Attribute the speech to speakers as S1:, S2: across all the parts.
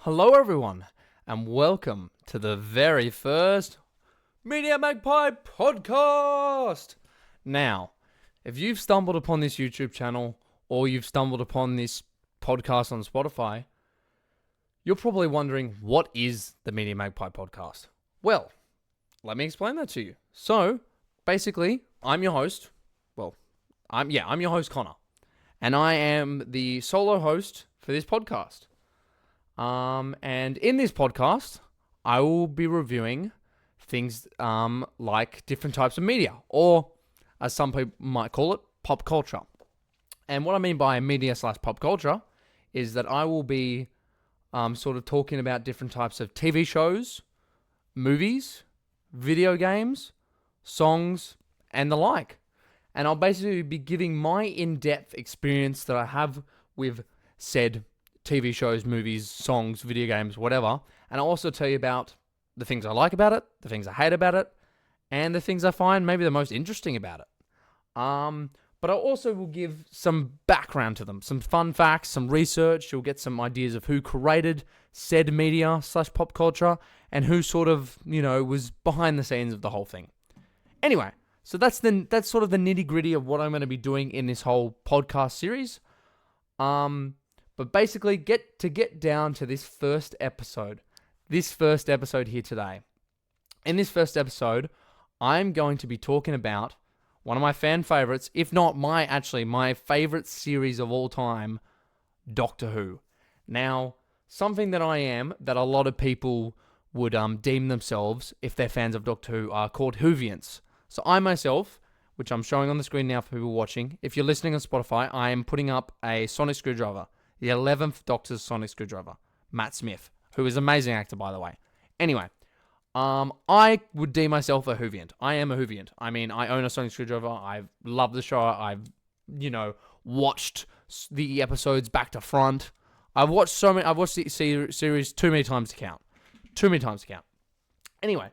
S1: Hello, everyone, and welcome to the very first Media Magpie podcast. Now, if you've stumbled upon this YouTube channel or you've stumbled upon this podcast on Spotify, you're probably wondering, what is the Media Magpie podcast? Well, let me explain that to you. So, basically, I'm your host. I'm your host, Connor, and I am the solo host for this podcast. And in this podcast, I will be reviewing things like different types of media, or as some people might call it, pop culture. And what I mean by media/pop culture is that I will be sort of talking about different types of TV shows, movies, video games, songs, and the like. And I'll basically be giving my in-depth experience that I have with said TV shows, movies, songs, video games, whatever. And I'll also tell you about the things I like about it, the things I hate about it, and the things I find maybe the most interesting about it. But I also will give some background to them, some fun facts, some research. You'll get some ideas of who created said media/pop culture and who sort of, was behind the scenes of the whole thing. Anyway, so that's sort of the nitty-gritty of what I'm going to be doing in this whole podcast series. But basically, get down to this first episode here today. In this first episode, I'm going to be talking about one of my fan favorites, if not my favorite series of all time, Doctor Who. Now, something that a lot of people would deem themselves, if they're fans of Doctor Who, are called Whovians. So I myself, which I'm showing on the screen now for people watching, if you're listening on Spotify, I am putting up a sonic screwdriver. The 11th Doctor's sonic screwdriver, Matt Smith, who is an amazing actor, by the way. Anyway, I would deem myself a Whovian. I am a Whovian. I mean, I own a sonic screwdriver. I love the show. I've, watched the episodes back to front. I've watched the series too many times to count. Anyway,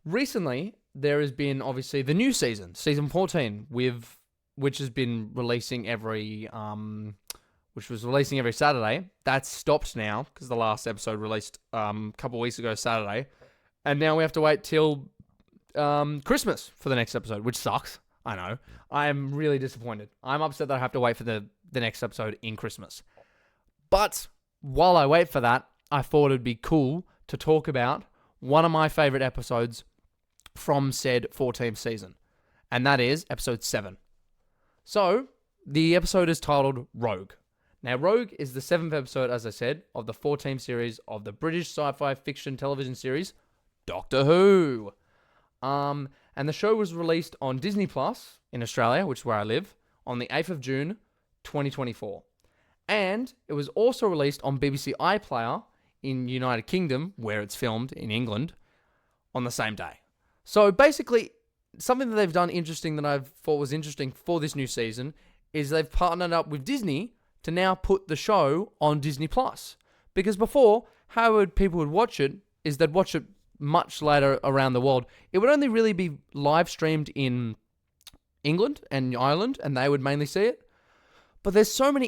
S1: recently there has been obviously the new season 14, which has been releasing every Saturday. That's stopped now because the last episode released a couple of weeks ago Saturday. And now we have to wait till Christmas for the next episode, which sucks. I know. I am really disappointed. I'm upset that I have to wait for the next episode in Christmas. But while I wait for that, I thought it'd be cool to talk about one of my favorite episodes from said 14th season. And that is episode 7. So, the episode is titled Rogue. Now, Rogue is the 7th episode, as I said, of the 14th series of the British sci-fi fiction television series, Doctor Who. And the show was released on Disney Plus in Australia, which is where I live, on the 8th of June, 2024. And it was also released on BBC iPlayer in United Kingdom, where it's filmed in England, on the same day. So basically, something that they've done interesting that I thought was interesting for this new season is they've partnered up with Disney to now put the show on Disney Plus. Because before, how people would watch it is they'd watch it much later around the world. It would only really be live streamed in England and Ireland, and they would mainly see it. But there's so many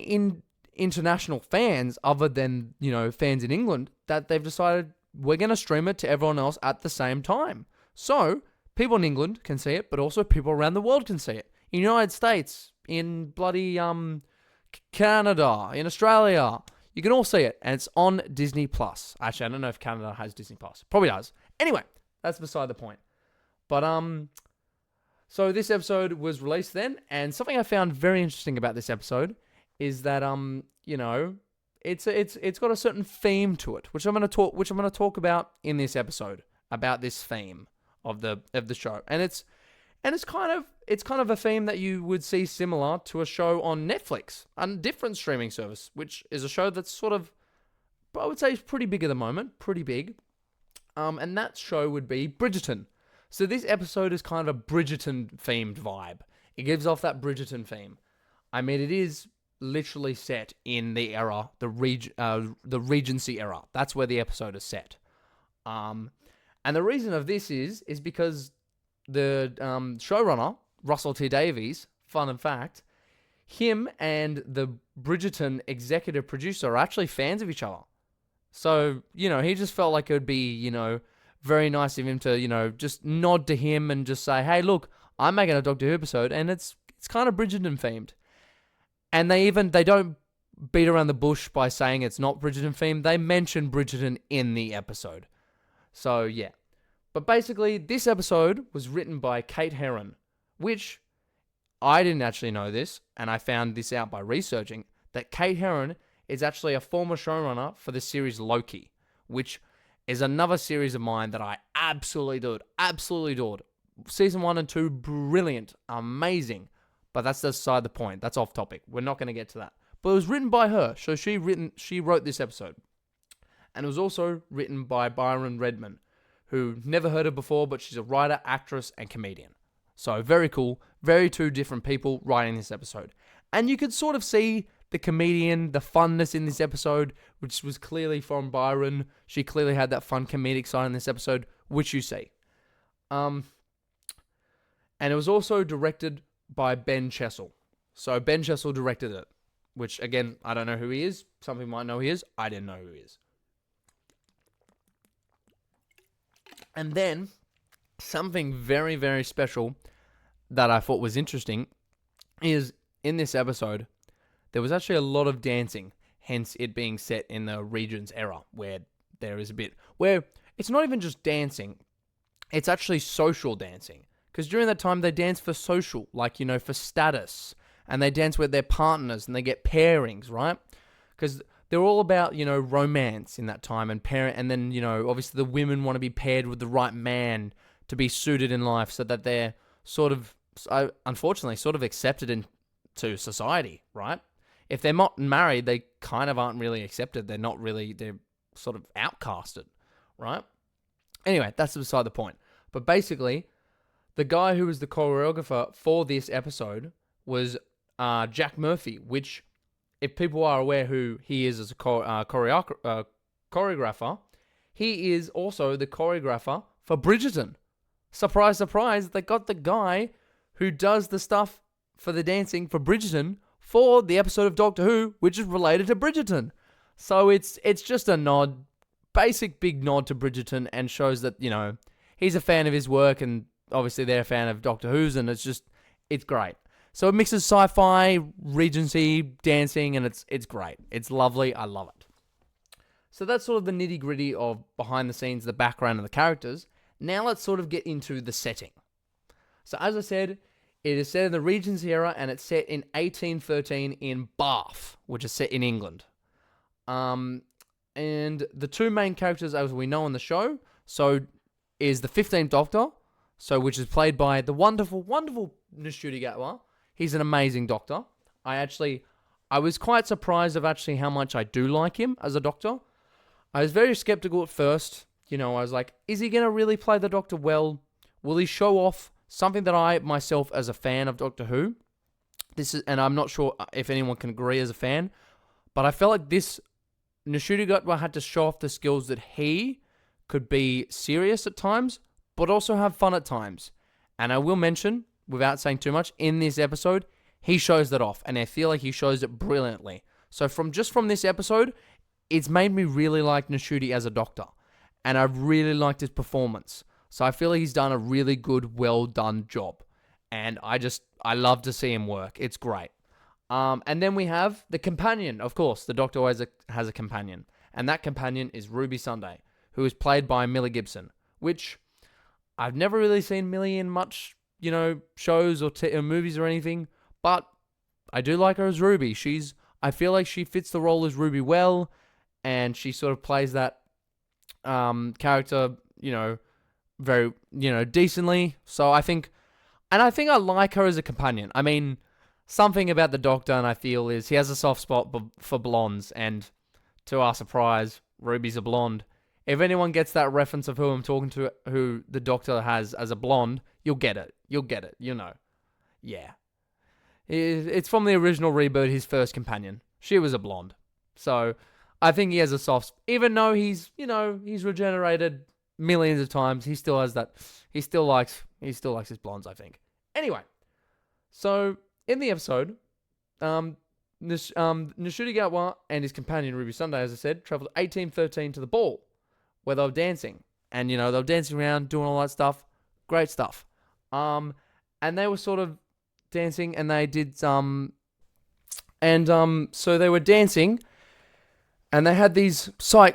S1: international fans other than, fans in England, that they've decided we're going to stream it to everyone else at the same time. So, people in England can see it, but also people around the world can see it. In the United States, in bloody Canada, in Australia, you can all see it, and it's on Disney Plus. Actually, I don't know if Canada has Disney Plus. Probably does. Anyway, that's beside the point. But so this episode was released then, and something I found very interesting about this episode is that it's got a certain theme to it, which I'm going to talk about in this episode, about this theme of the show, and it's kind of a theme that you would see similar to a show on Netflix, a different streaming service, which is a show that's sort of, I would say, is pretty big at the moment, pretty big. And that show would be Bridgerton. So this episode is kind of a Bridgerton-themed vibe. It gives off that Bridgerton theme. I mean, it is literally set in the era, the Regency era. That's where the episode is set. And the reason of this is because the showrunner, Russell T Davies, fun fact, him and the Bridgerton executive producer are actually fans of each other. So, he just felt like it would be, very nice of him to, just nod to him and just say, hey, look, I'm making a Doctor Who episode and it's kind of Bridgerton themed. And they don't beat around the bush by saying it's not Bridgerton themed. They mention Bridgerton in the episode. So, yeah. But basically, this episode was written by Kate Herron, which I didn't actually know this, and I found this out by researching, that Kate Herron is actually a former showrunner for the series Loki, which is another series of mine that I absolutely adored. Season 1 and 2, brilliant, amazing. But that's beside the point. That's off topic. We're not going to get to that. But it was written by her, so she wrote this episode. And it was also written by Byron Redman, who never heard of before, but she's a writer, actress, and comedian. So very cool. Very two different people writing this episode. And you could sort of see the comedian, the funness in this episode, which was clearly from Byron. She clearly had that fun comedic side in this episode, which you see. And it was also directed by Ben Chessel. So Ben Chessel directed it, which again, I don't know who he is. Some people might know who he is. I didn't know who he is. And then something very, very special that I thought was interesting is in this episode, there was actually a lot of dancing, hence it being set in the Regent's era, where there is a bit where it's not even just dancing, it's actually social dancing. Because during that time, they dance for social, like, for status, and they dance with their partners, and they get pairings, right? Because they're all about, romance in that time, and then, obviously the women want to be paired with the right man to be suited in life, so that they're sort of, unfortunately, sort of accepted into society, right? If they're not married, they kind of aren't really accepted. They're sort of outcasted, right? Anyway, that's beside the point. But basically, the guy who was the choreographer for this episode was Jack Murphy, which, if people are aware who he is as a choreographer, he is also the choreographer for Bridgerton. Surprise, surprise, they got the guy who does the stuff for the dancing for Bridgerton for the episode of Doctor Who, which is related to Bridgerton. So it's just a nod, basic big nod to Bridgerton, and shows that, he's a fan of his work, and obviously they're a fan of Doctor Who's, and it's great. So it mixes sci-fi, Regency, dancing, and it's great. It's lovely. I love it. So that's sort of the nitty-gritty of behind the scenes, the background, and the characters. Now let's sort of get into the setting. So as I said, it is set in the Regency era, and it's set in 1813 in Bath, which is set in England. And the two main characters, as we know on the show, is the 15th Doctor, which is played by the wonderful, wonderful Ncuti Gatwa. He's an amazing Doctor. I was quite surprised of actually how much I do like him as a Doctor. I was very skeptical at first. I was like, is he going to really play the Doctor well? Will he show off something that I, myself, as a fan of Doctor Who, and I'm not sure if anyone can agree as a fan, but I felt like this Ncuti Gatwa had to show off the skills that he could be serious at times, but also have fun at times. And I will mention, without saying too much, in this episode, he shows that off, and I feel like he shows it brilliantly. So from this episode, it's made me really like Ncuti as a Doctor, and I've really liked his performance. So I feel like he's done a really good, well-done job. And I love to see him work. It's great. And then we have the companion, of course. The Doctor always has a companion. And that companion is Ruby Sunday, who is played by Millie Gibson, which I've never really seen Millie in much, shows or movies or anything. But I do like her as Ruby. I feel like she fits the role as Ruby well. And she sort of plays that character, very, decently. So I think I like her as a companion. I mean, something about the Doctor, and I feel, is he has a soft spot for blondes, and to our surprise, Ruby's a blonde. If anyone gets that reference of who I'm talking to, who the Doctor has as a blonde, you'll get it. Yeah. It's from the original reboot, his first companion. She was a blonde. So I think he has a soft, even though he's regenerated millions of times, he still has that. He still likes his blondes, I think. Anyway, so in the episode, Nishudi Gatwa and his companion Ruby Sunday, as I said, traveled 1813 to the ball where they were dancing. And, they were dancing around, doing all that stuff. Great stuff. And they were sort of dancing, and they did so they were dancing, and they had these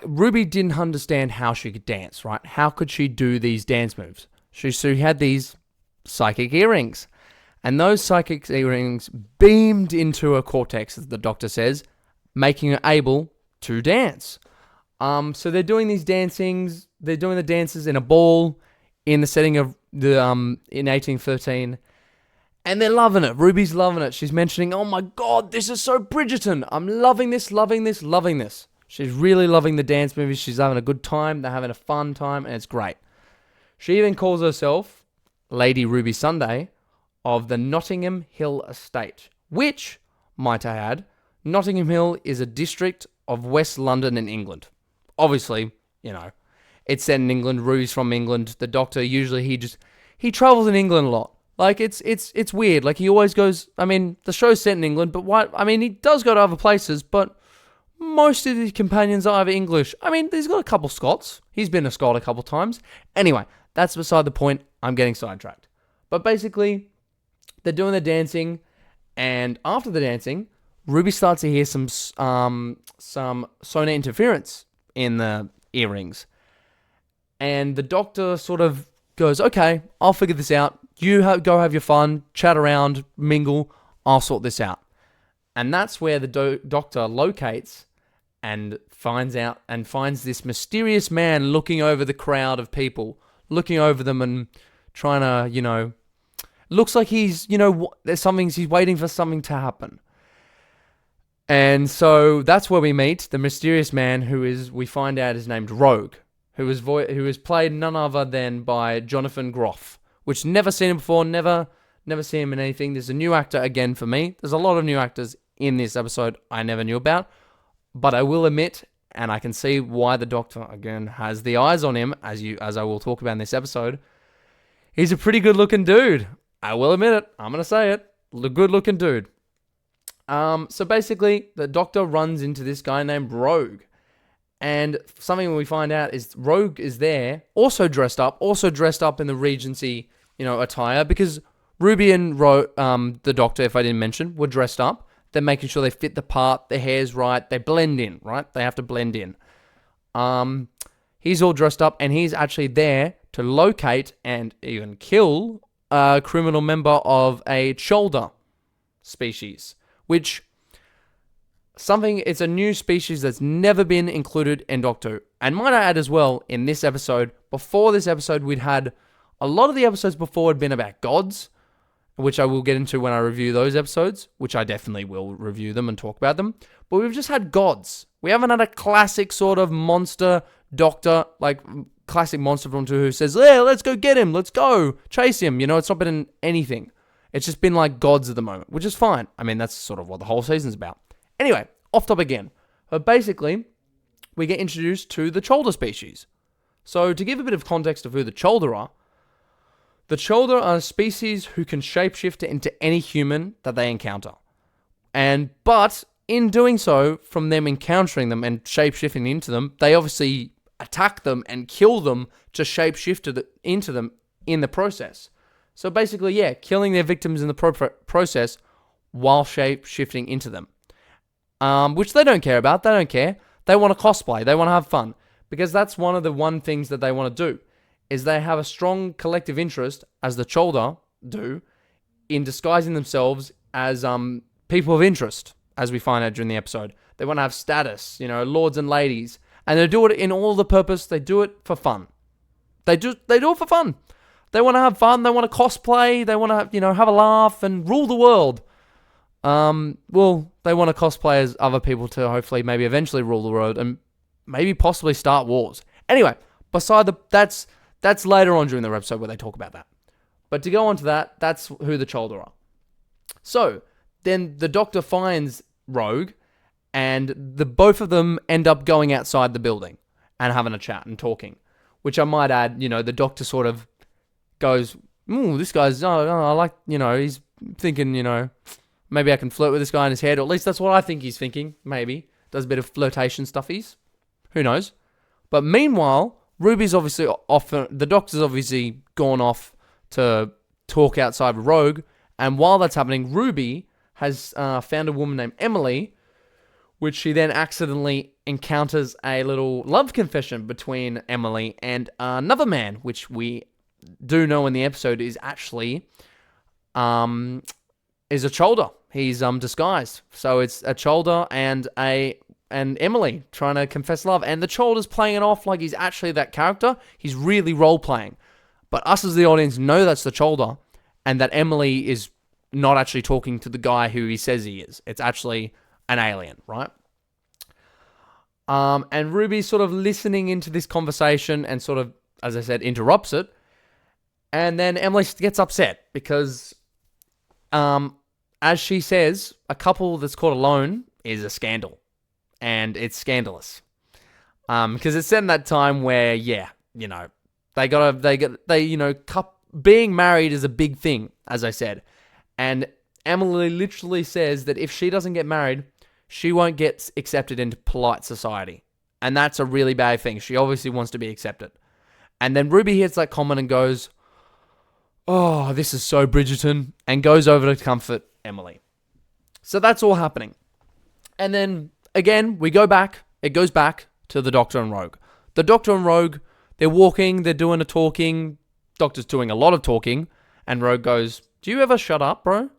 S1: Ruby didn't understand how she could dance, right? How could she do these dance moves? She had these psychic earrings, and those psychic earrings beamed into her cortex, as the doctor says, making her able to dance. So they're doing these dancings. They're doing the dances in a ball in the setting of the in 1813, and they're loving it. Ruby's loving it. She's mentioning, "Oh my God, this is so Bridgerton. I'm loving this, loving this, loving this." She's really loving the dance movies. She's having a good time. They're having a fun time, and it's great. She even calls herself Lady Ruby Sunday of the Nottingham Hill Estate, which, might I add, Nottingham Hill is a district of West London in England. Obviously, it's set in England. Ruby's from England. The doctor usually he travels in England a lot. Like it's weird. Like he always goes. I mean, the show's set in England, but what? I mean, he does go to other places, but most of his companions are either English. I mean, he's got a couple Scots. He's been a Scot a couple times. Anyway, that's beside the point. I'm getting sidetracked. But basically, they're doing the dancing, and after the dancing, Ruby starts to hear some sonar interference in the earrings. And the doctor sort of goes, "Okay, I'll figure this out. You go have your fun, chat around, mingle. I'll sort this out." And that's where the doctor locates and finds this mysterious man looking over the crowd of people, looking over them and trying to, looks like he's, he's waiting for something to happen. And so that's where we meet the mysterious man we find out is named Rogue, who is played none other than by Jonathan Groff, which never seen him before, never seen him in anything. There's a new actor again for me. There's a lot of new actors in this episode I never knew about, but I will admit, and I can see why the doctor again has the eyes on him, as I will talk about in this episode. He's a pretty good looking dude. I will admit it. I'm gonna say it. Good looking dude. So basically, the doctor runs into this guy named Rogue. And something we find out is Rogue is there, also dressed up in the Regency, attire, because Ruby and the doctor, if I didn't mention, were dressed up. They're making sure they fit the part, their hair's right, they blend in, right? They have to blend in. He's all dressed up, and he's actually there to locate and even kill a criminal member of a shoulder species, which it's a new species that's never been included in Doctor Who. And might I add as well, in this episode, before this episode, we'd had a lot of the episodes before had been about gods, which I will get into when I review those episodes, which I definitely will review them and talk about them. But we've just had gods. We haven't had a classic sort of monster doctor, like classic monster from Doctor Who says, "Yeah, let's go get him, let's go chase him." It's not been anything. It's just been like gods at the moment, which is fine. I mean, that's sort of what the whole season's about. Anyway, off topic again. But basically, we get introduced to the Cholder species. So to give a bit of context of who the Cholder are a species who can shapeshift into any human that they encounter. But in doing so, from them encountering them and shapeshifting into them, they obviously attack them and kill them to shapeshift into them in the process. So basically, killing their victims in the process while shapeshifting into them. Which they don't care about. They don't care. They want to cosplay. They want to have fun. Because that's one of the things that they want to do. Is they have a strong collective interest, as the Cholder do, in disguising themselves as people of interest, as we find out during the episode. They want to have status, lords and ladies. And they do it in all the purpose. They do it for fun. They do it for fun. They want to have fun. They want to cosplay. They want to, have a laugh and rule the world. They want to cosplay as other people to hopefully maybe eventually rule the world and maybe possibly start wars. Anyway, that's later on during the episode where they talk about that. But to go on to that, that's who the Cholder are. So then the Doctor finds Rogue, and the both of them end up going outside the building and having a chat and talking. Which I might add, the Doctor sort of goes, "Ooh, this guy's, I like, he's thinking, maybe I can flirt with this guy in his head, or at least that's what I think he's thinking. Maybe does a bit of flirtation stuffies. Who knows? But meanwhile, Ruby's obviously off. The doctor's obviously gone off to talk outside with Rogue, and while that's happening, Ruby has found a woman named Emily, which she then accidentally encounters a little love confession between Emily and another man, which we do know in the episode is actually is a Cholder. He's disguised, so it's a Cholder and Emily trying to confess love, and the Cholder's playing it off like he's actually that character. He's really role playing, but us as the audience know that's the Cholder, and that Emily is not actually talking to the guy who he says he is. It's actually an alien, right? And Ruby's sort of listening into this conversation and sort of, as I said, interrupts it. And then Emily gets upset because, as she says, a couple that's caught alone is a scandal. And it's scandalous. Because it's in that time where, being married is a big thing, as I said. And Emily literally says that if she doesn't get married, she won't get accepted into polite society. And that's a really bad thing. She obviously wants to be accepted. And then Ruby hears that comment and goes, "Oh, this is so Bridgerton," and goes over to comfort Emily. So that's all happening. And then, again, we go back. It goes back to the Doctor and Rogue. The Doctor and Rogue, they're walking, they're doing a talking. Doctor's doing a lot of talking. And Rogue goes, "Do you ever shut up, bro?"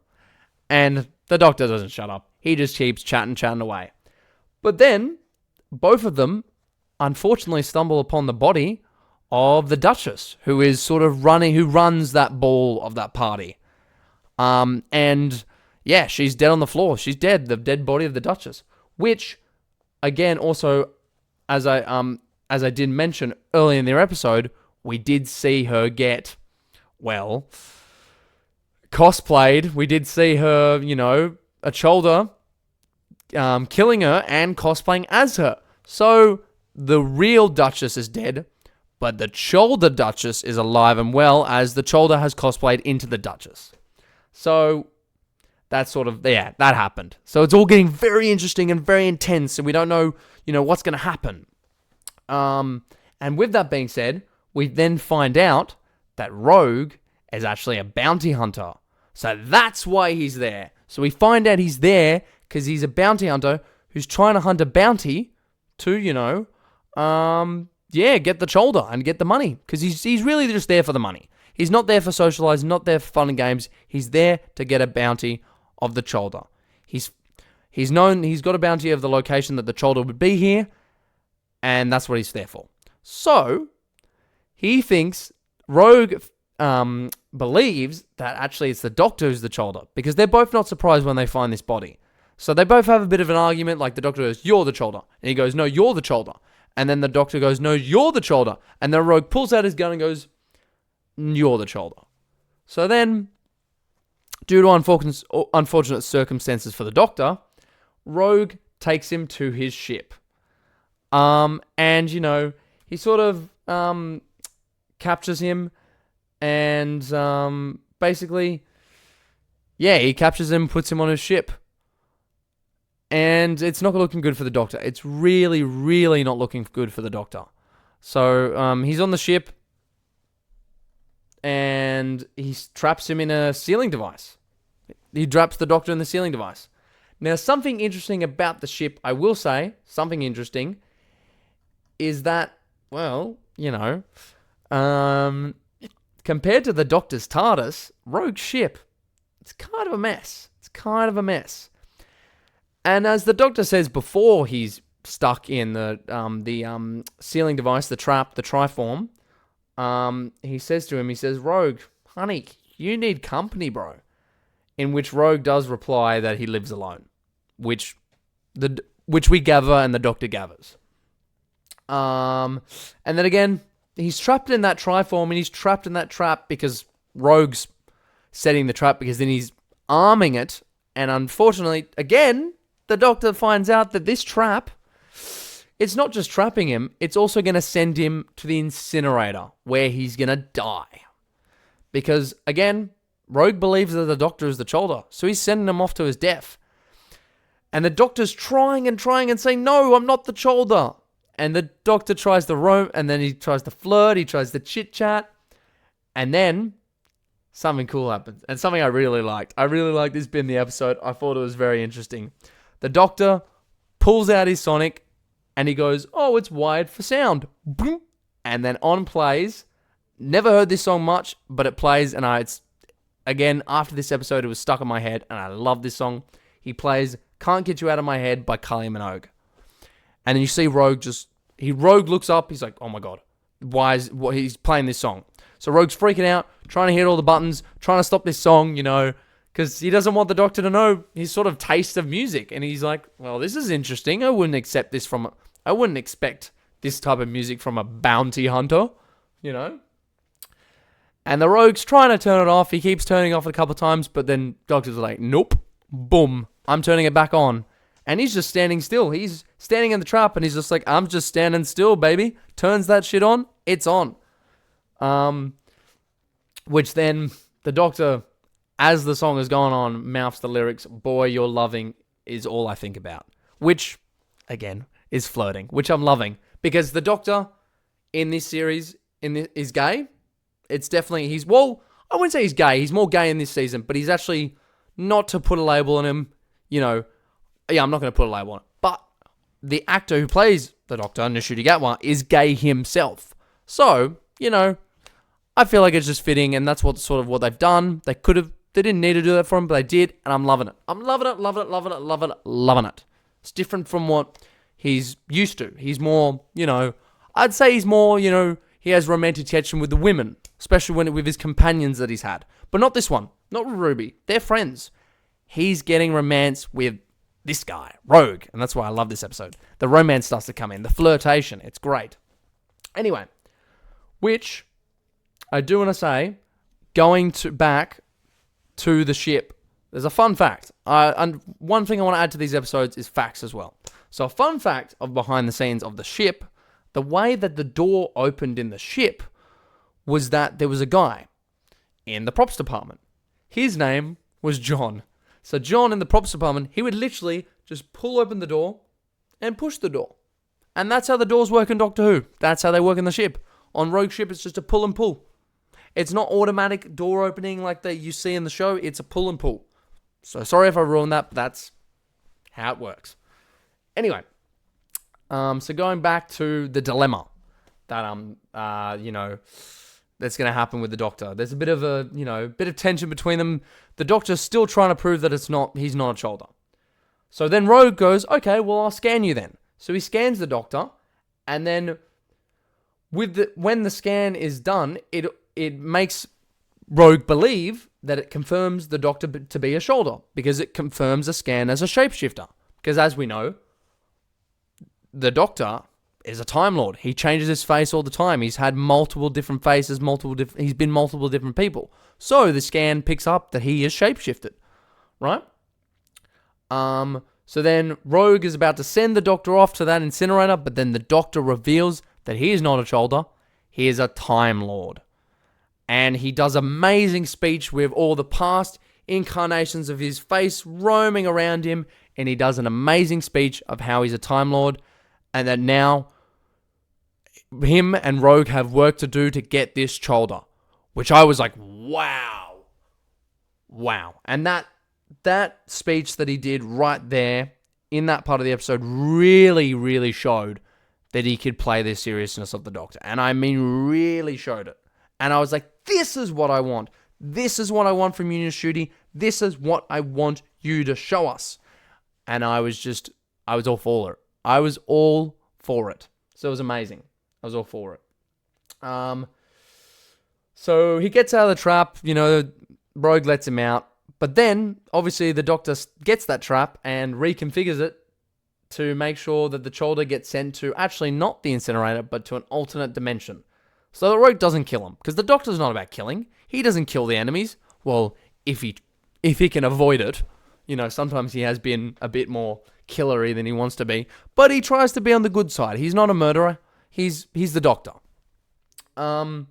S1: And the Doctor doesn't shut up. He just keeps chatting away. But then, both of them, unfortunately, stumble upon the body of the Duchess, who is sort of who runs that ball of that party. And yeah, she's dead on the floor. She's dead. The dead body of the Duchess. Which, again, also, as I did mention early in their episode, we did see her get, cosplayed. We did see her, a Cholder, killing her and cosplaying as her. So the real Duchess is dead, but the Cholder Duchess is alive and well, as the Cholder has cosplayed into the Duchess. So that's that happened. So it's all getting very interesting and very intense, and we don't know, what's going to happen. And with that being said, we then find out that Rogue is actually a bounty hunter. So that's why he's there. So we find out he's there because he's a bounty hunter who's trying to hunt a bounty to, get the Cholder and get the money. Because he's really just there for the money. He's not there for socialize, not there for fun and games. He's there to get a bounty of the Cholder. He's got a bounty of the location that the Cholder would be here, and that's what he's there for. So he thinks Rogue believes that actually it's the Doctor who's the Cholder, because they're both not surprised when they find this body. So they both have a bit of an argument, like the Doctor goes, "You're the Cholder." And he goes, "No, you're the Cholder." And then the Doctor goes, "No, you're the Cholder." And then Rogue pulls out his gun and goes, "You're the Cholder." So then, due to unfortunate circumstances for the Doctor, Rogue takes him to his ship. And, he sort of captures him and basically, he captures him, puts him on his ship. And it's not looking good for the Doctor. It's really, really not looking good for the Doctor. So he's on the ship, and he traps him in a sealing device. He traps the Doctor in the sealing device. Now, something interesting about the ship, I will say, something interesting, is that, compared to the Doctor's TARDIS, Rogue's ship, it's kind of a mess. And as the Doctor says before he's stuck in the sealing device, the trap, the triform, he says to him, "Rogue, honey, you need company, bro." In which Rogue does reply that he lives alone, which we gather and the Doctor gathers. And then again, he's trapped in that triform, and he's trapped in that trap because Rogue's setting the trap, because then he's arming it. And unfortunately, again, the Doctor finds out that this trap, it's not just trapping him, it's also going to send him to the incinerator, where he's going to die. Because, again, Rogue believes that the doctor is the shoulder, so he's sending him off to his death. And the doctor's trying and saying, no, I'm not the shoulder. And the doctor tries to roam, and then he tries to flirt, he tries to chit-chat. And then something cool happens, and something I really liked. I really liked this bit in the episode. I thought it was very interesting. The doctor pulls out his sonic, and he goes, oh, it's wired for sound. Boom. And then on plays. Never heard this song much, but it plays, and it's again, after this episode, it was stuck in my head, and I love this song. He plays Can't Get You Out of My Head by Kylie Minogue. And then you see Rogue Rogue looks up, he's like, oh my god, he's playing this song. So Rogue's freaking out, trying to hit all the buttons, trying to stop this song, because he doesn't want the doctor to know his sort of taste of music. And he's like, well, this is interesting. I wouldn't expect this type of music from a bounty hunter, And the Rogue's trying to turn it off. He keeps turning it off a couple of times, but then Doctor's like, nope, boom, I'm turning it back on. And he's just standing still. He's standing in the trap, and he's just like, I'm just standing still, baby. Turns that shit on, it's on. Which then the Doctor, as the song is going on, mouths the lyrics, boy, you're loving is all I think about. Which, again, is flirting, which I'm loving. Because the Doctor in this series is gay. It's definitely, I wouldn't say he's gay. He's more gay in this season, but he's actually, not to put a label on him, I'm not going to put a label on it. But the actor who plays the Doctor, Ncuti Gatwa, is gay himself. So, I feel like it's just fitting, and that's what they've done. They didn't need to do that for him, but they did, and I'm loving it. I'm loving it. It's different from what he's used to. He's more, I'd say he's more, he has romantic tension with the women, especially with his companions that he's had. But not this one, not with Ruby. They're friends. He's getting romance with this guy, Rogue, and that's why I love this episode. The romance starts to come in, the flirtation, it's great. Anyway, which I do want to say, back to the ship, there's a fun fact. And one thing I want to add to these episodes is facts as well. So a fun fact of behind the scenes of the ship, the way that the door opened in the ship was that there was a guy in the props department. His name was John. So John in the props department, he would literally just pull open the door and push the door. And that's how the doors work in Doctor Who. That's how they work in the ship. On Rogue Ship, it's just a pull and pull. It's not automatic door opening like that you see in the show. It's a pull and pull. So sorry if I ruined that, but that's how it works. Anyway, so going back to the dilemma that that's going to happen with the Doctor. There's a bit of bit of tension between them. The Doctor's still trying to prove that he's not a shoulder. So then Rogue goes, okay, well, I'll scan you then. So he scans the Doctor, and then when the scan is done, it makes Rogue believe that it confirms the Doctor to be a shoulder, because it confirms a scan as a shapeshifter. Because as we know, the Doctor is a Time Lord. He changes his face all the time. He's had multiple different faces, he's been multiple different people. So the scan picks up that he is shapeshifted, right? So then Rogue is about to send the Doctor off to that incinerator, but then the Doctor reveals that he is not a shoulder. He is a Time Lord. And he does amazing speech with all the past incarnations of his face roaming around him, and he does an amazing speech of how he's a Time Lord, and that now him and Rogue have work to do to get this shoulder, which I was like, wow. And that speech that he did right there in that part of the episode really, really showed that he could play the seriousness of the Doctor. And I mean, really showed it. And I was like, this is what I want. This is what I want from you, Ncuti. This is what I want you to show us. And I was all for it. I was all for it. So it was amazing. I was all for it. So he gets out of the trap, Rogue lets him out. But then, obviously, the Doctor gets that trap and reconfigures it to make sure that the shoulder gets sent to actually not the incinerator, but to an alternate dimension. So the Rogue doesn't kill him, because the Doctor's not about killing. He doesn't kill the enemies. Well, if he can avoid it. Sometimes he has been a bit more killery than he wants to be. But he tries to be on the good side. He's not a murderer. He's the Doctor. But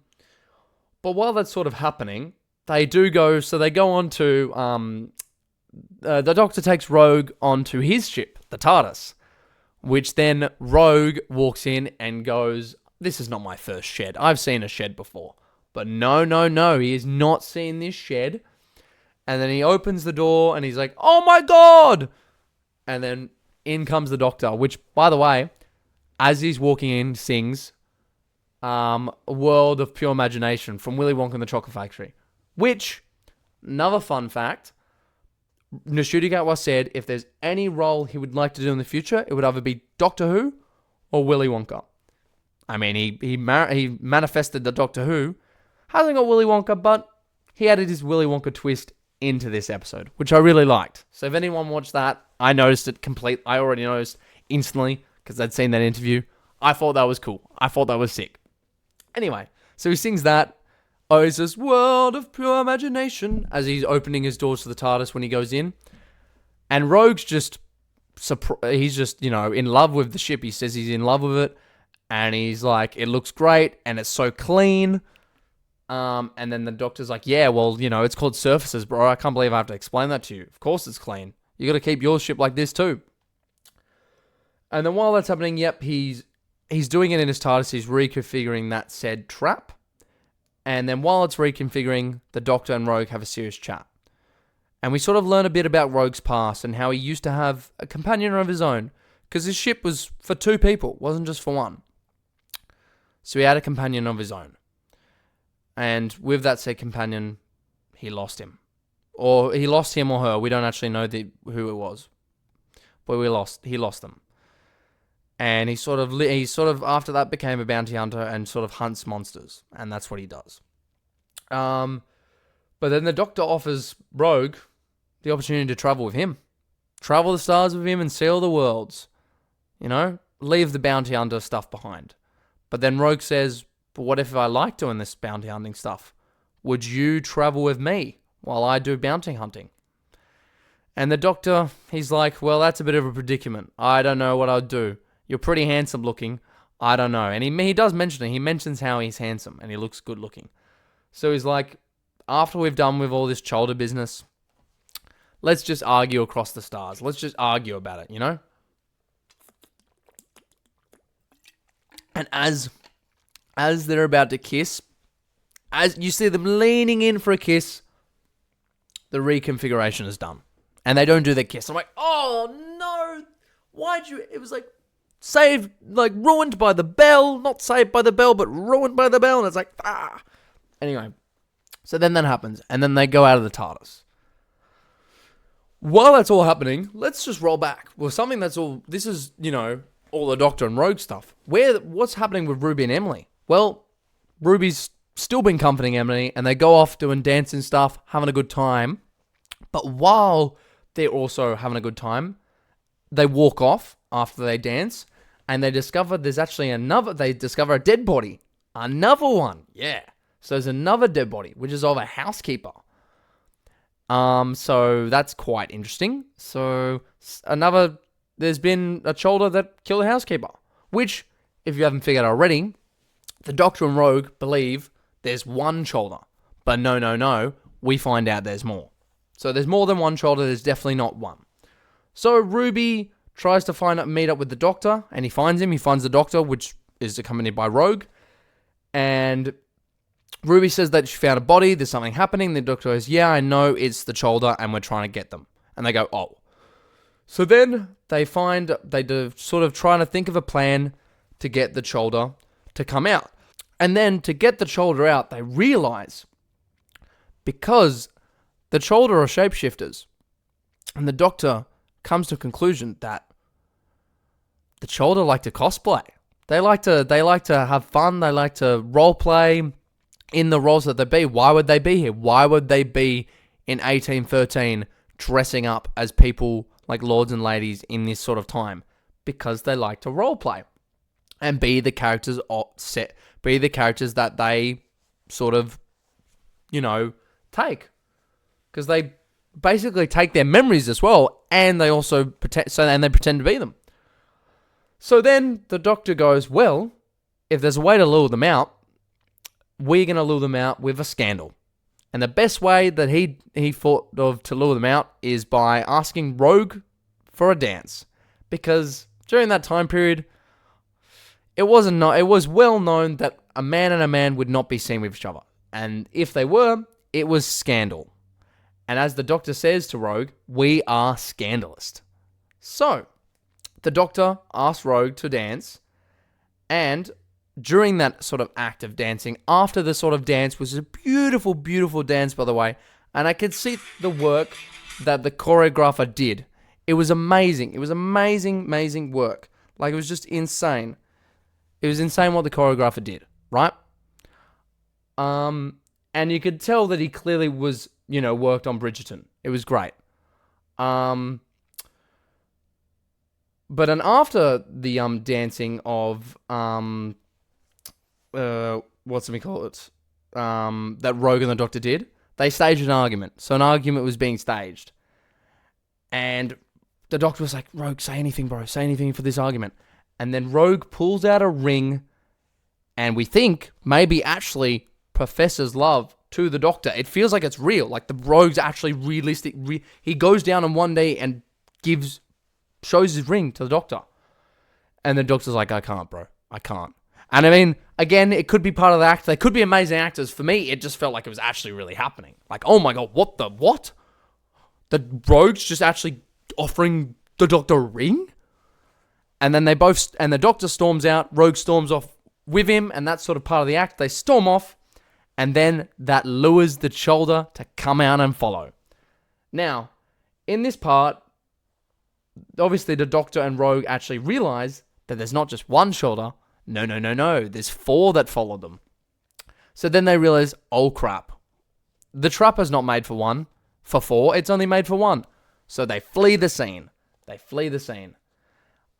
S1: while that's sort of happening, they go on to, the Doctor takes Rogue onto his ship, the TARDIS, which then Rogue walks in and goes, this is not my first shed. I've seen a shed before. But no, he has not seen this shed. And then he opens the door and he's like, oh my God! And then in comes the Doctor, which, by the way, as he's walking in, sings A World of Pure Imagination from Willy Wonka and the Chocolate Factory. Which, another fun fact, Ncuti Gatwa said if there's any role he would like to do in the future, it would either be Doctor Who or Willy Wonka. I mean, he manifested the Doctor Who, hasn't got Willy Wonka, but he added his Willy Wonka twist into this episode, which I really liked. So if anyone watched that, I noticed it complete. I already noticed instantly because I'd seen that interview. I thought that was cool. I thought that was sick. Anyway, so he sings that. Oh, it's this world of pure imagination as he's opening his doors to the TARDIS when he goes in. And Rogue's just, he's just, in love with the ship. He says he's in love with it. And he's like, it looks great and it's so clean. And then the Doctor's like, yeah, well, it's called surfaces, bro. I can't believe I have to explain that to you. Of course it's clean. You got to keep your ship like this too. And then while that's happening, yep, he's doing it in his TARDIS. He's reconfiguring that said trap. And then while it's reconfiguring, the Doctor and Rogue have a serious chat. And we sort of learn a bit about Rogue's past and how he used to have a companion of his own. Because his ship was for two people, wasn't just for one. So he had a companion of his own. And with that said companion, he lost him. Or he lost him or her. We don't actually know who it was. But he lost them. And he sort of after that became a bounty hunter and sort of hunts monsters. And that's what he does. But then the Doctor offers Rogue the opportunity to travel with him. Travel the stars with him and see all the worlds. Leave the bounty hunter stuff behind. But then Rogue says, but what if I like doing this bounty hunting stuff? Would you travel with me while I do bounty hunting? And the Doctor, he's like, well, that's a bit of a predicament. I don't know what I'd do. You're pretty handsome looking. I don't know. And he does mention it. He mentions how he's handsome and he looks good looking. So he's like, after we've done with all this shoulder business, let's just argue across the stars. Let's just argue about it, And as they're about to kiss, as you see them leaning in for a kiss, the reconfiguration is done. And they don't do the kiss. I'm like, oh no, why'd you, it was like saved, like ruined by the bell, not saved by the bell, but ruined by the bell. And it's like, ah. Anyway, so then that happens. And then they go out of the TARDIS. While that's all happening, let's just roll back. Well, something that's all, this is, all the Doctor and Rogue stuff. What's happening with Ruby and Emily? Well, Ruby's still been comforting Emily, and they go off doing dancing stuff, having a good time. But while they're also having a good time, they walk off after they dance, and they discover they discover a dead body. Another one, yeah. So there's another dead body, which is of a housekeeper. So that's quite interesting. So there's been a shoulder that killed a housekeeper, which, if you haven't figured out already, the Doctor and Rogue believe there's one shoulder. But no, we find out there's more. So there's more than one shoulder, there's definitely not one. So Ruby tries to meet up with the Doctor, and he finds the Doctor, which is accompanied by Rogue, and Ruby says that she found a body, there's something happening, the Doctor goes, yeah, I know, it's the shoulder, and we're trying to get them. And they go, oh. So then they do sort of trying to think of a plan to get the shoulder to come out. And then to get the shoulder out, they realize, because the shoulder are shapeshifters, and the Doctor comes to a conclusion that the shoulder like to cosplay. They like to have fun, they like to role play in the roles that they be. Why would they be here? Why would they be in 1813 dressing up as people like lords and ladies in this sort of time? Because they like to role play and be the characters that they sort of, take. Because they basically take their memories as well, and they also pretend to be them. So then the Doctor goes, well, if there's a way to lure them out, we're going to lure them out with a scandal. And the best way that he thought of to lure them out is by asking Rogue for a dance. Because during that time period, it was well known that a man and a man would not be seen with each other. And if they were, it was scandal. And as the Doctor says to Rogue, we are scandalous. So, the Doctor asked Rogue to dance, and during that sort of act of dancing, after the sort of dance, was a beautiful, beautiful dance, by the way, and I could see the work that the choreographer did. It was amazing. It was amazing, amazing work. Like, it was just insane. It was insane what the choreographer did, right? And you could tell that he clearly was, worked on Bridgerton. It was great. But then after the dancing of what's we call it? That Rogue and the Doctor did, they staged an argument. So an argument was being staged. And the Doctor was like, Rogue, say anything, bro. Say anything for this argument. And then Rogue pulls out a ring, and we think maybe actually professes love to the Doctor. It feels like it's real. Like the Rogue's actually realistic. He goes down on one day and shows his ring to the Doctor. And the Doctor's like, I can't, bro. I can't. And I mean, again, it could be part of the act. They could be amazing actors. For me, it just felt like it was actually really happening. Like, oh my God, what? The Rogue's just actually offering the Doctor a ring? And then and the Doctor storms out, Rogue storms off with him, and that's sort of part of the act. They storm off, and then that lures the shoulder to come out and follow. Now, in this part, obviously the Doctor and Rogue actually realize that there's not just one shoulder. No. There's 4 that follow them. So then they realize, oh crap. The trap is not made for 4. It's only made for 1. So they flee the scene.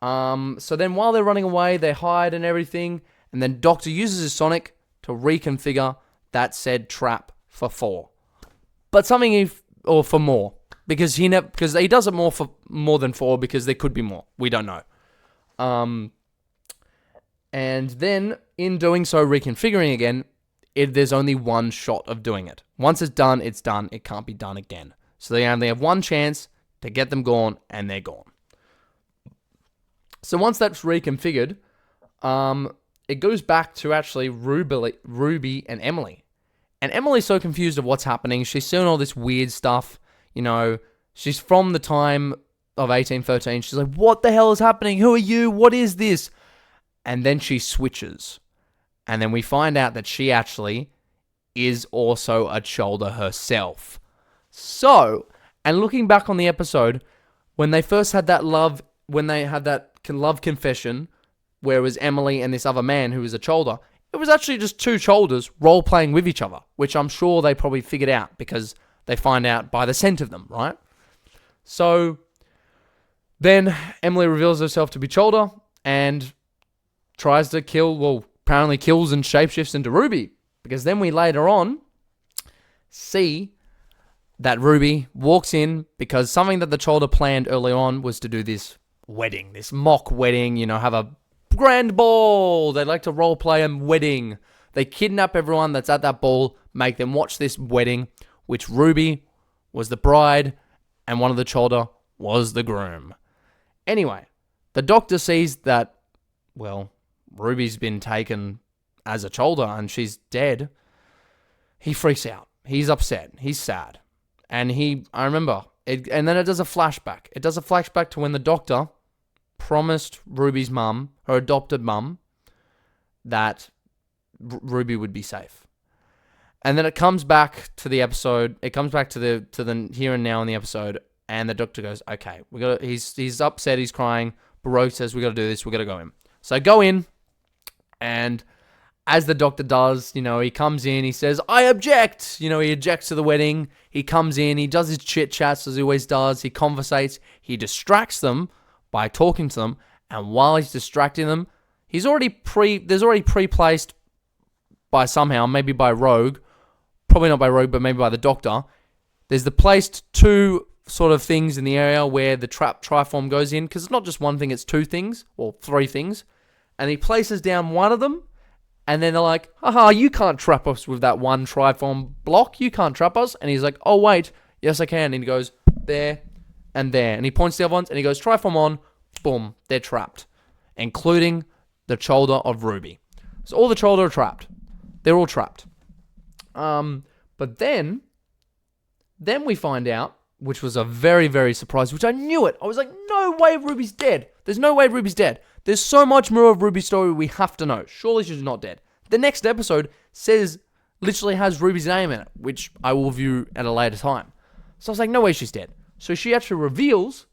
S1: So then while they're running away, they hide and everything. And then Doctor uses his sonic to reconfigure that said trap for 4. But for more. Because he does it for more than 4 because there could be more. We don't know. And then in doing so, reconfiguring again, there's only one shot of doing it. Once it's done, it's done. It can't be done again. So they only have one chance to get them gone, and they're gone. So once that's reconfigured, it goes back to actually Ruby and Emily. And Emily's so confused of what's happening. She's seeing all this weird stuff. She's from the time of 1813. She's like, what the hell is happening? Who are you? What is this? And then she switches. And then we find out that she actually is also a shoulder herself. So, and looking back on the episode, when they first had that love confession, where it was Emily and this other man who was a shoulder, it was actually just 2 shoulders role-playing with each other, which I'm sure they probably figured out because they find out by the scent of them, right? So, then Emily reveals herself to be shoulder and tries to apparently kills and shapeshifts into Ruby. Because then we later on see that Ruby walks in because something that the shoulder planned early on was to do this wedding, this mock wedding, have a grand ball. They like to role play a wedding. They kidnap everyone that's at that ball, make them watch this wedding, which Ruby was the bride and one of the shoulder was the groom. Anyway, the Doctor sees that, Ruby's been taken as a shoulder and she's dead. He freaks out. He's upset. He's sad. And I remember, and then it does a flashback. It does a flashback to when the Doctor promised Ruby's mum, her adopted mum, that Ruby would be safe. And then it comes back to the episode. It comes back to the here and now in the episode, and the Doctor goes, "Okay, he's upset. He's crying." But Rogue says, "We got to do this. We got to go in." So go in, and as the Doctor does, he comes in. He says, "I object." He objects to the wedding. He comes in. He does his chit chats as he always does. He conversates. He distracts them by talking to them, and while he's distracting them, there's already pre-placed by somehow, maybe by Rogue, probably not by Rogue, but maybe by the Doctor. There's the placed 2 sort of things in the area where the trap triform goes in, because it's not just one thing, it's 2 things, or 3 things, and he places down one of them, And then they're like, haha, you can't trap us with that one triform block. You can't trap us. And he's like, oh, wait. Yes, I can. And he goes, there and there. And he points to the other ones and he goes, triform on. Boom. They're trapped. Including the shoulder of Ruby. So all the shoulder are trapped. They're all trapped. But then we find out, which was a very, very surprise, which I knew it. I was like, no way Ruby's dead. There's no way Ruby's dead. There's so much more of Ruby's story we have to know. Surely she's not dead. The next episode literally has Ruby's name in it, which I will view at a later time. So I was like, no way she's dead. So she actually reveals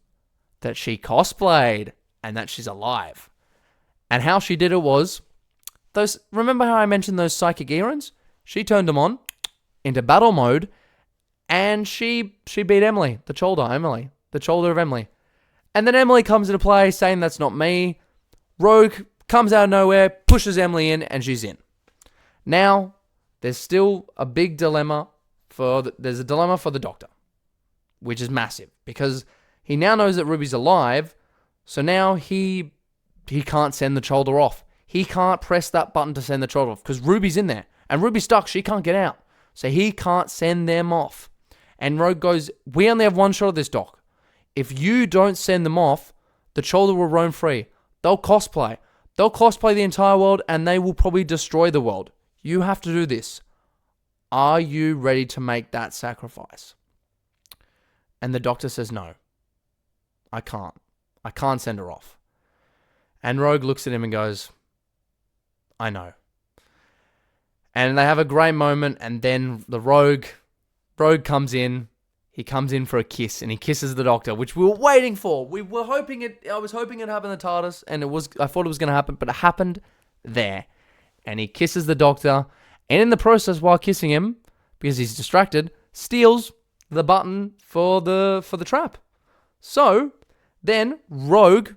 S1: that she cosplayed and that she's alive. And how she did it was, remember how I mentioned those psychic earrings? She turned them on into battle mode and she beat Emily, the shoulder of Emily. And then Emily comes into play saying that's not me. Rogue comes out of nowhere, pushes Emily in, and she's in. Now, there's still a big dilemma there's a dilemma for the Doctor, which is massive, because he now knows that Ruby's alive, so now he can't send the shoulder off. He can't press that button to send the shoulder off, because Ruby's in there, and Ruby's stuck, she can't get out. So he can't send them off. And Rogue goes, we only have one shot at this, Doc. If you don't send them off, the shoulder will roam free. They'll cosplay. They'll cosplay the entire world and they will probably destroy the world. You have to do this. Are you ready to make that sacrifice? And the Doctor says, no. I can't. I can't send her off. And Rogue looks at him and goes, I know. And they have a great moment, and then the Rogue comes in. He comes in for a kiss, and he kisses the Doctor, which we were waiting for. I was hoping it happened in the TARDIS, and I thought it was going to happen, but it happened there. And he kisses the Doctor, and in the process, while kissing him, because he's distracted, steals the button for the trap. So then Rogue,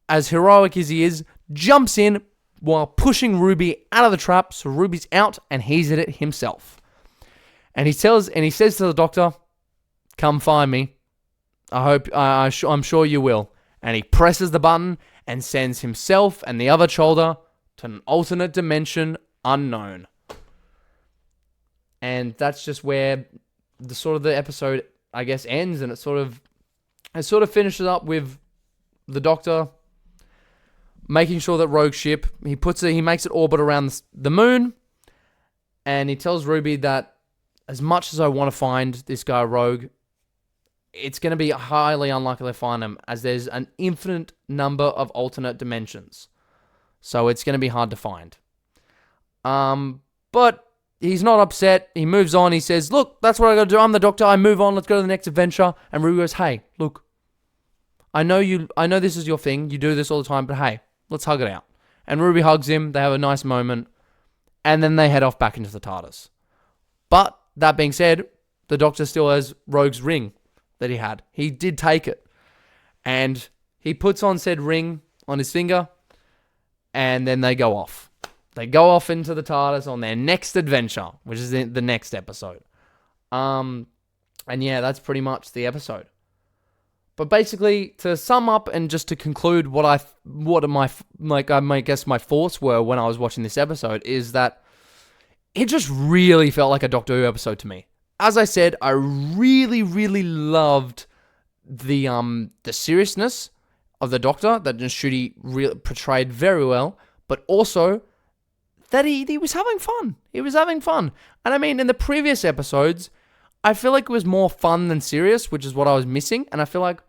S1: as heroic as he is, jumps in while pushing Ruby out of the trap, so Ruby's out, and he's in it himself. And he says to the Doctor, come find me. I'm sure you will. And he presses the button and sends himself and the other shoulder to an alternate dimension unknown. And that's just where the episode, I guess, ends. And it sort of finishes up with the Doctor making sure that Rogue's ship, he makes it orbit around the moon. And he tells Ruby that as much as I want to find this guy Rogue, it's going to be highly unlikely to find him, as there's an infinite number of alternate dimensions. So it's going to be hard to find. But he's not upset. He moves on. He says, look, that's what I got to do. I'm the Doctor. I move on. Let's go to the next adventure. And Ruby goes, hey, look, I know this is your thing. You do this all the time, but hey, let's hug it out. And Ruby hugs him. They have a nice moment. And then they head off back into the TARDIS. But that being said, the Doctor still has Rogue's ring that he had. He did take it. And he puts on said ring on his finger. And then they go off. They go off into the TARDIS on their next adventure, which is the next episode. And yeah, that's pretty much the episode. But basically, to sum up and just to conclude my thoughts were when I was watching this episode is that it just really felt like a Doctor Who episode to me. As I said, I really, really loved the seriousness of the Doctor that Ncuti portrayed very well, but also that he was having fun. He was having fun. And I mean, in the previous episodes, I feel like it was more fun than serious, which is what I was missing. And I feel like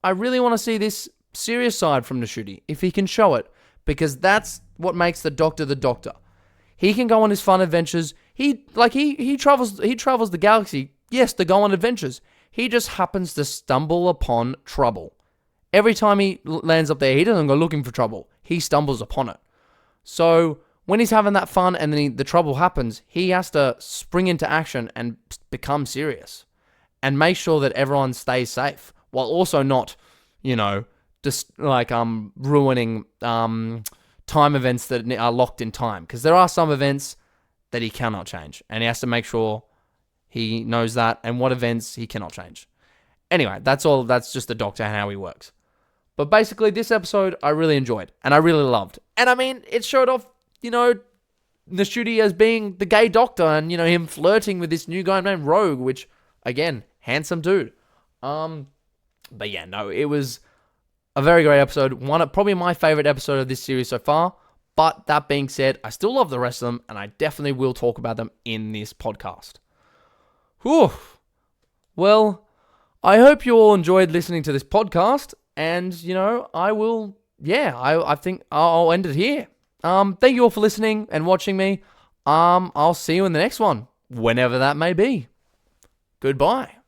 S1: I really want to see this serious side from Ncuti, if he can show it, because that's what makes the Doctor the Doctor. He can go on his fun adventures. He travels the galaxy, yes, to go on adventures. He just happens to stumble upon trouble. Every time he lands up there, he doesn't go looking for trouble. He stumbles upon it. So when he's having that fun and then the trouble happens, he has to spring into action and become serious and make sure that everyone stays safe while also not, ruining time events that are locked in time. Because there are some events that he cannot change, and he has to make sure he knows that and what events he cannot change. Anyway, that's all. That's just the Doctor and how he works. But basically, this episode I really enjoyed and I really loved. And I mean, it showed off, Nashudi as being the gay doctor and, him flirting with this new guy named Rogue, which, again, handsome dude. But yeah, no, it was a very great episode. Probably my favorite episode of this series so far. But that being said, I still love the rest of them, and I definitely will talk about them in this podcast. Whew. Well, I hope you all enjoyed listening to this podcast, and, I think I'll end it here. Thank you all for listening and watching me. I'll see you in the next one, whenever that may be. Goodbye.